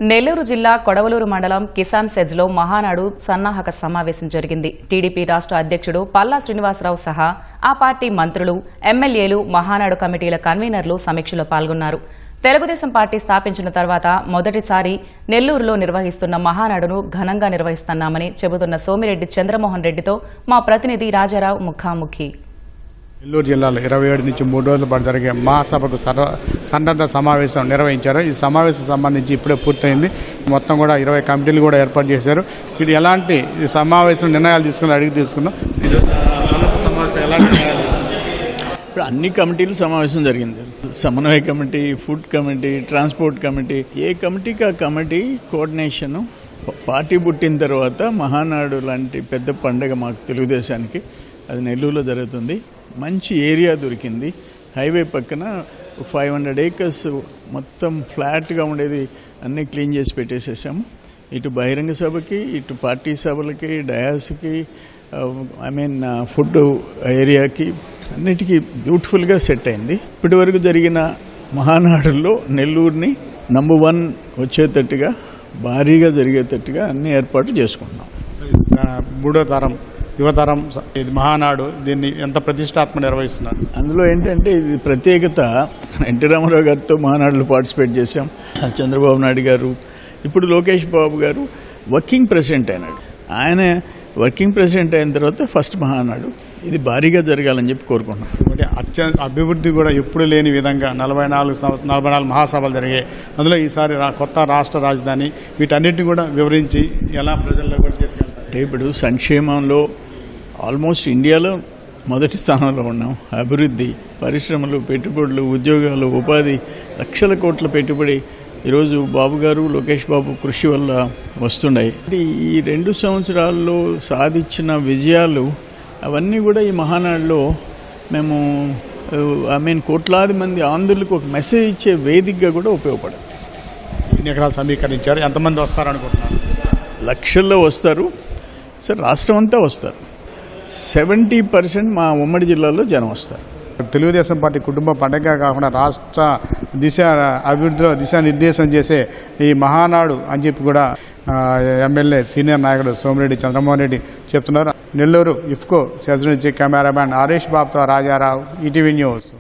నెల్లూరు జిల్లా కొడవలూరు మండలం కిసాన్ సెజ్లో మహానాడు సన్నాహక సమావేశం జరిగింది. టీడీపీ రాష్ట్ర అధ్యక్షుడు పల్లా శ్రీనివాసరావు సహా ఆ పార్టీ మంత్రులు, ఎమ్మెల్యేలు, మహానాడు కమిటీల కన్వీనర్లు సమీక్షలో పాల్గొన్నారు. తెలుగుదేశం పార్టీ స్థాపించిన తర్వాత మొదటిసారి నెల్లూరులో నిర్వహిస్తున్న మహానాడును ఘనంగా నిర్వహిస్తున్నామని చెబుతున్న సోమిరెడ్డి చంద్రమోహన్ రెడ్డితో మా ప్రతినిధి రాజారావు ముఖాముఖి. నెల్లూరు జిల్లాలో 27 నుంచి 3 రోజుల పాటు జరిగే మహాసభకు సన్నద్ధ సమావేశం నిర్వహించారు. ఈ సమావేశం సంబంధించి ఇప్పుడే పూర్తయింది. మొత్తం కూడా 20 కమిటీలు కూడా ఏర్పాటు చేశారు. ఇది ఎలాంటి సమావేశం నిర్ణయాలు అడిగి తీసుకున్నాం. ఇప్పుడు అన్ని కమిటీలు సమావేశం జరిగింది. సమన్వయ committee, food committee, transport committee, ఏ కమిటీకి ఆ కమిటీ కోఆర్డినేషన్. పార్టీ పుట్టిన తర్వాత మహానాడు లాంటి పెద్ద పండుగ మాకు తెలుగుదేశానికి అది నెల్లూరులో జరుగుతుంది. మంచి ఏరియా దొరికింది. హైవే పక్కన 500 acres మొత్తం ఫ్లాట్గా ఉండేది అన్నీ క్లీన్ చేసి పెట్టేసేసాము. ఇటు బహిరంగ సభకి, ఇటు పార్టీ సభలకి, డయాస్కి, ఫుడ్ ఏరియాకి అన్నిటికీ బ్యూటిఫుల్గా సెట్ అయింది. ఇప్పటి వరకు జరిగిన మహానాడుల్లో నెల్లూరుని నంబర్ 1 వచ్చేటట్టుగా, భారీగా జరిగేటట్టుగా అన్ని ఏర్పాట్లు చేసుకుంటున్నాం. మూడో తరం, యువతరం ఇది మహానాడు, దీన్ని ఎంత ప్రతిష్టాత్మక నిర్వహిస్తున్నారు. అందులో ఏంటంటే ఇది ప్రత్యేకత. ఎన్టీ రామారావు గారితో మహానాడులో పార్టిసిపేట్ చేశాం. చంద్రబాబు నాయుడు గారు, ఇప్పుడు లోకేష్ బాబు గారు వర్కింగ్ ప్రెసిడెంట్ అయినాడు. ఆయన వర్కింగ్ ప్రెసిడెంట్ అయిన తర్వాత ఫస్ట్ మహానాడు ఇది భారీగా జరగాలని చెప్పి కోరుకుంటున్నాం. అభివృద్ధి కూడా ఎప్పుడు లేని విధంగా 44 మహాసభలు జరిగాయి. అందులో ఈసారి కొత్త రాష్ట్ర రాజధాని, వీటన్నిటిని కూడా వివరించి ఎలా ప్రజల్లో కూడా తీసుకెళ్తారు. ఇప్పుడు సంక్షేమంలో ఆల్మోస్ట్ ఇండియాలో మొదటి స్థానంలో ఉన్నాం. అభివృద్ధి, పరిశ్రమలు, పెట్టుబడులు, ఉద్యోగాలు, ఉపాధి, లక్షల కోట్ల పెట్టుబడి ఈరోజు బాబు గారు, లోకేష్ బాబు కృషి వల్ల వస్తున్నాయి. ఈ 2 సంవత్సరాల్లో సాధించిన విజయాలు అవన్నీ కూడా ఈ మహానాడులో మేము కోట్లాది మంది ఆంధ్రులకు ఒక మెసేజ్ ఇచ్చే వేదికగా కూడా ఉపయోగపడదు. ఎన్ని ఎకరాలు సమీకరించారు, ఎంతమంది వస్తారనుకుంటున్నారు? లక్షల్లో వస్తారు సార్, రాష్ట్రం అంతా వస్తారు. 70% మా ఉమ్మడి జిల్లాలో జనం వస్తారు. తెలుగుదేశం పార్టీ కుటుంబ పండుగ కాకుండా రాష్ట్ర అభివృద్ధిలో దిశానిర్దేశం చేసే ఈ మహానాడు అని చెప్పి కూడా ఎమ్మెల్యే సీనియర్ నాయకుడు సోమిరెడ్డి చంద్రమోహన్ రెడ్డి చెప్తున్నారు. నెల్లూరు ఇఫ్కో సెజ్ నుంచి కెమెరామ్యాన్ హరీష్ బాబుతో రాజారావు, ఈటీవీ న్యూస్.